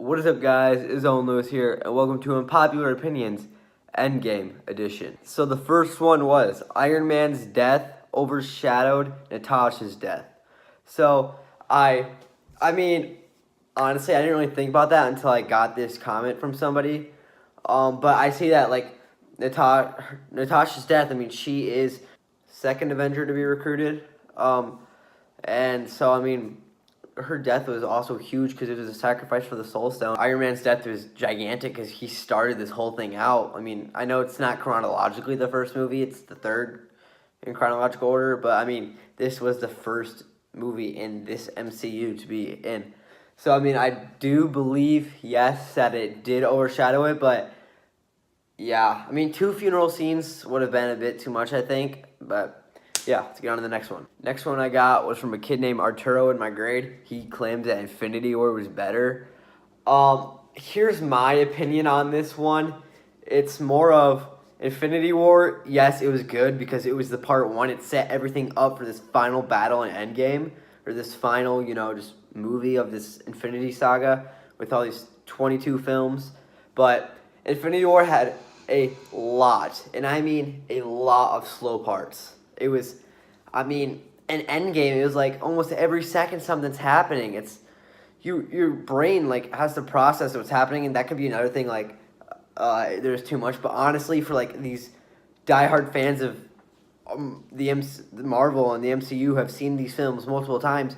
What is up, guys? It's Owen Lewis here, and welcome to Unpopular Opinions EndGame edition. So the first one was Iron Man's death overshadowed Natasha's death. So I mean, honestly, I didn't really think about that until I got this comment from somebody. But I see that like Natasha's death. I mean, she is second Avenger to be recruited. And so I mean, her death was also huge because it was a sacrifice for the Soul Stone. Iron Man's death was gigantic because he started this whole thing out. I mean, I know it's not chronologically the first movie, it's the third in chronological order, but I mean, this was the first movie in this MCU to be in. So, I mean, I do believe, yes, that it did overshadow it, but yeah, I mean, 2 funeral scenes would have been a bit too much, I think, but yeah, let's get on to the next one. Next one I got was from a kid named Arturo in my grade. He claims that Infinity War was better. Here's my opinion on this one. It's more of Infinity War, yes, it was good because it was the part 1. It set everything up for this final battle in EndGame, or this final, just movie of this Infinity Saga with all these 22 films. But Infinity War had a lot, and I mean a lot of slow parts. It was, in Endgame, it was like almost every second something's happening. It's your brain like has to process what's happening, and that could be another thing. Like, there's too much. But honestly, for like these diehard fans of the Marvel and the MCU who have seen these films multiple times,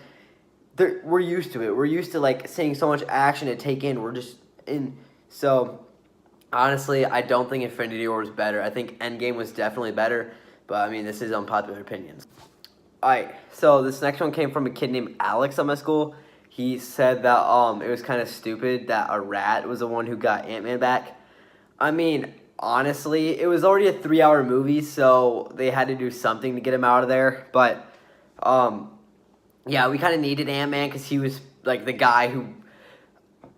we're used to it. We're used to like seeing so much action to take in. We're just in. So honestly, I don't think Infinity War was better. I think Endgame was definitely better. But, I mean, this is unpopular opinions. Alright, so this next one came from a kid named Alex at my school. He said that it was kind of stupid that a rat was the one who got Ant-Man back. I mean, honestly, it was already a 3-hour movie, so they had to do something to get him out of there. But, yeah, we kind of needed Ant-Man because he was, like, the guy who...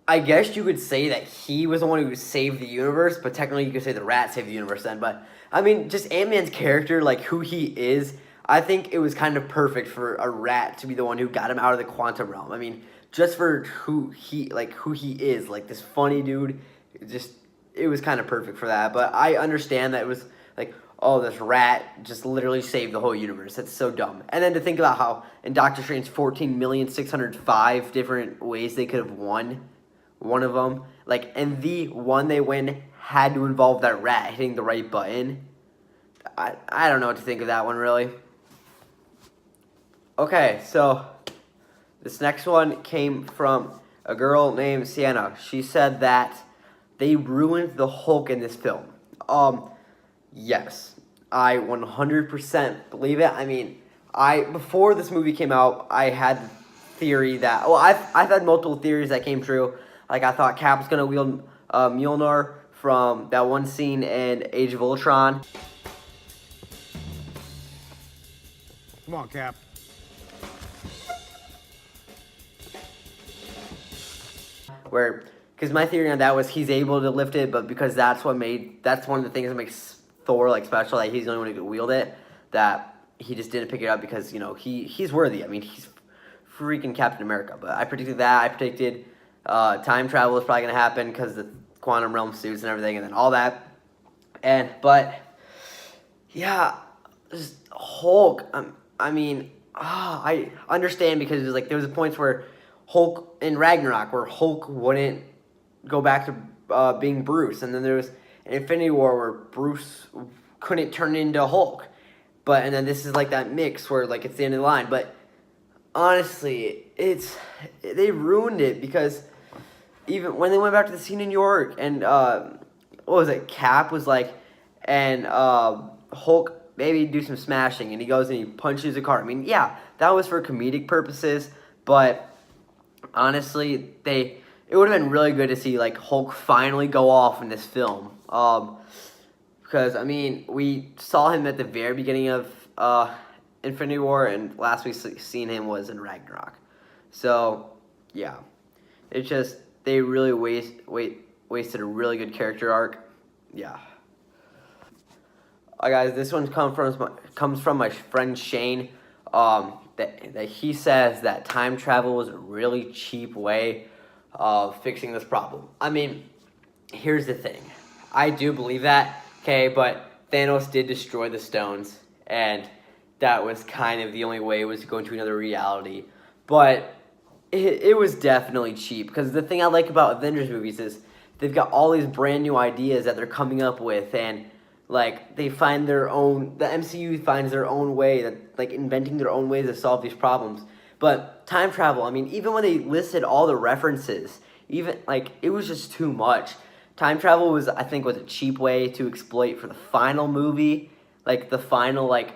I guess you could say that he was the one who saved the universe, but technically you could say the rat saved the universe then. But, I mean, just Ant-Man's character, like who he is, I think it was kind of perfect for a rat to be the one who got him out of the quantum realm. I mean, just for who he is, like this funny dude, it was kind of perfect for that. But I understand that it was like, oh, this rat just literally saved the whole universe. That's so dumb. And then to think about how in Doctor Strange 14,605 different ways they could have won one of them, like, and the one they win had to involve that rat hitting the right button. I don't know what to think of that one, really. Okay, so this next one came from a girl named Sienna. She said that they ruined the Hulk in this film. Yes, I 100% believe it. I mean, before this movie came out, I had the theory that, I've had multiple theories that came true. Like, I thought Cap was going to wield Mjolnir from that one scene in Age of Ultron. Come on, Cap. Because my theory on that was he's able to lift it, but because that's one of the things that makes Thor, like, special, that he's the only one who can wield it, that he just didn't pick it up because, he's worthy. I mean, he's freaking Captain America. But I predicted that. I predicted... time travel is probably going to happen because the quantum realm suits and everything and then all that. But, yeah, just Hulk, I understand because it was like there was points where Hulk in Ragnarok where Hulk wouldn't go back to being Bruce. And then there was an Infinity War where Bruce couldn't turn into Hulk. And then this is like that mix where like it's the end of the line. But honestly, they ruined it because even when they went back to the scene in New York and Cap was like, and Hulk maybe do some smashing and he goes and he punches a car. I mean, yeah, that was for comedic purposes, but honestly, it would have been really good to see like Hulk finally go off in this film. Because I mean, we saw him at the very beginning of Infinity War, and last we seen him was in Ragnarok. So yeah, it's just they really wasted a really good character arc. Yeah. Guys, this one comes from my friend Shane. That he says that time travel was a really cheap way of fixing this problem. I mean, here's the thing. I do believe that, okay, but Thanos did destroy the stones, and that was kind of the only way was to go into another reality. But it was definitely cheap, because the thing I like about Avengers movies is they've got all these brand new ideas that they're coming up with, and like they find their own. The MCU finds their own way, that like inventing their own ways to solve these problems. But time travel, I mean, even when they listed all the references, even like it was just too much. Time travel was, I think, was a cheap way to exploit for the final movie, like the final like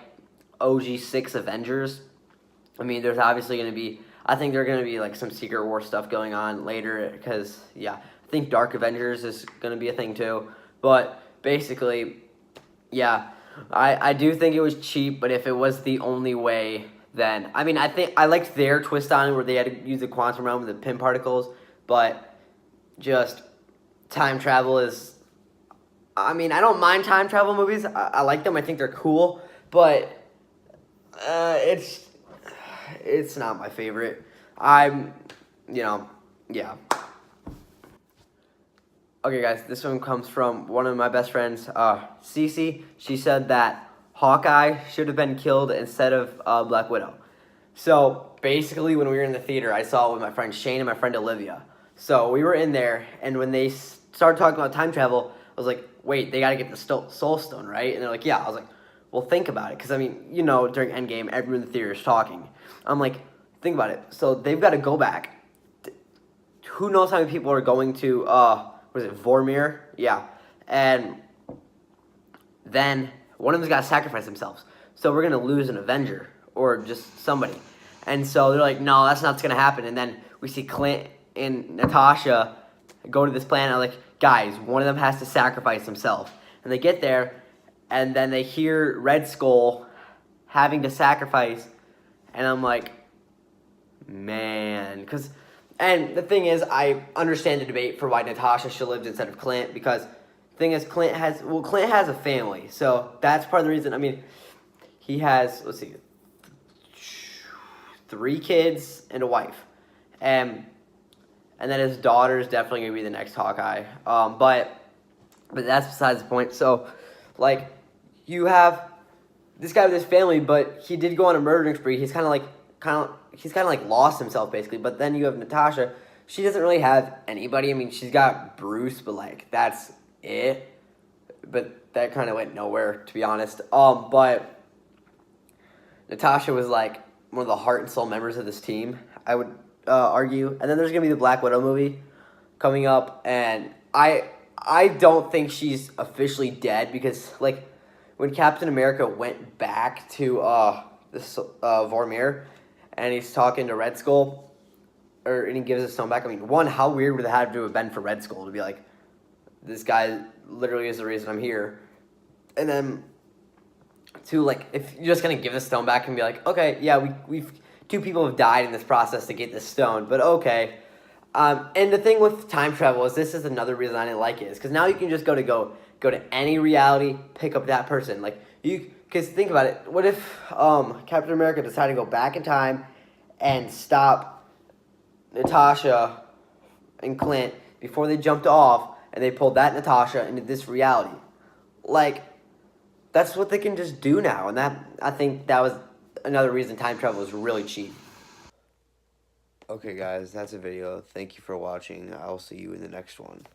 OG6 Avengers. I mean, there's obviously going to be, I think there's going to be like some Secret War stuff going on later, because yeah, I think Dark Avengers is going to be a thing too. But basically, yeah, I do think it was cheap, but if it was the only way, then I mean, I think I liked their twist on it where they had to use the quantum realm with the pin particles, but just time travel is, I mean, I don't mind time travel movies. I like them. I think they're cool, but it's not my favorite. I'm, yeah. Okay, guys, this one comes from one of my best friends, Cece. She said that Hawkeye should have been killed instead of Black Widow. So basically, when we were in the theater, I saw it with my friend Shane and my friend Olivia. So we were in there, and when they started talking about time travel, I was like, wait, they got to get the Soul Stone, right? And they're like, yeah. I was like, well, think about it. Because, I mean, during EndGame, everyone in the theater is talking. I'm like, think about it. So they've got to go back. Who knows how many people are going to, was it Vormir? Yeah. And then one of them's got to sacrifice themselves. So we're going to lose an Avenger or just somebody. And so they're like, no, that's not going to happen. And then we see Clint and Natasha go to this planet. I'm like, guys, one of them has to sacrifice himself. And they get there, and then they hear Red Skull having to sacrifice. And I'm like, man. And the thing is, I understand the debate for why Natasha should have lived instead of Clint, because the thing is, Clint has a family. So that's part of the reason. I mean, he has, let's see, 3 kids and a wife. And then his daughter is definitely going to be the next Hawkeye. But that's besides the point. So, like, you have this guy with his family, but he did go on a murdering spree. He's kind of like lost himself, basically. But then you have Natasha. She doesn't really have anybody. I mean, she's got Bruce, but, like, that's it. But that kind of went nowhere, to be honest. But Natasha was, like, one of the heart and soul members of this team, I would argue. And then there's going to be the Black Widow movie coming up. And I don't think she's officially dead, because, like, when Captain America went back to Vormir, and he's talking to Red Skull, and he gives his stone back. I mean, one, how weird would it have to have been for Red Skull to be like, this guy literally is the reason I'm here. And then, 2, like, if you're just going to give the stone back and be like, okay, yeah, we've 2 people have died in this process to get this stone, but okay. And the thing with time travel is, this is another reason I didn't like it, is because now you can just go to any reality, pick up that person. Like, because think about it, what if Captain America decided to go back in time and stop Natasha and Clint before they jumped off, and they pulled that Natasha into this reality? Like, that's what they can just do now, and I think that was another reason time travel is really cheap. Okay, guys, that's a video. Thank you for watching. I'll see you in the next one.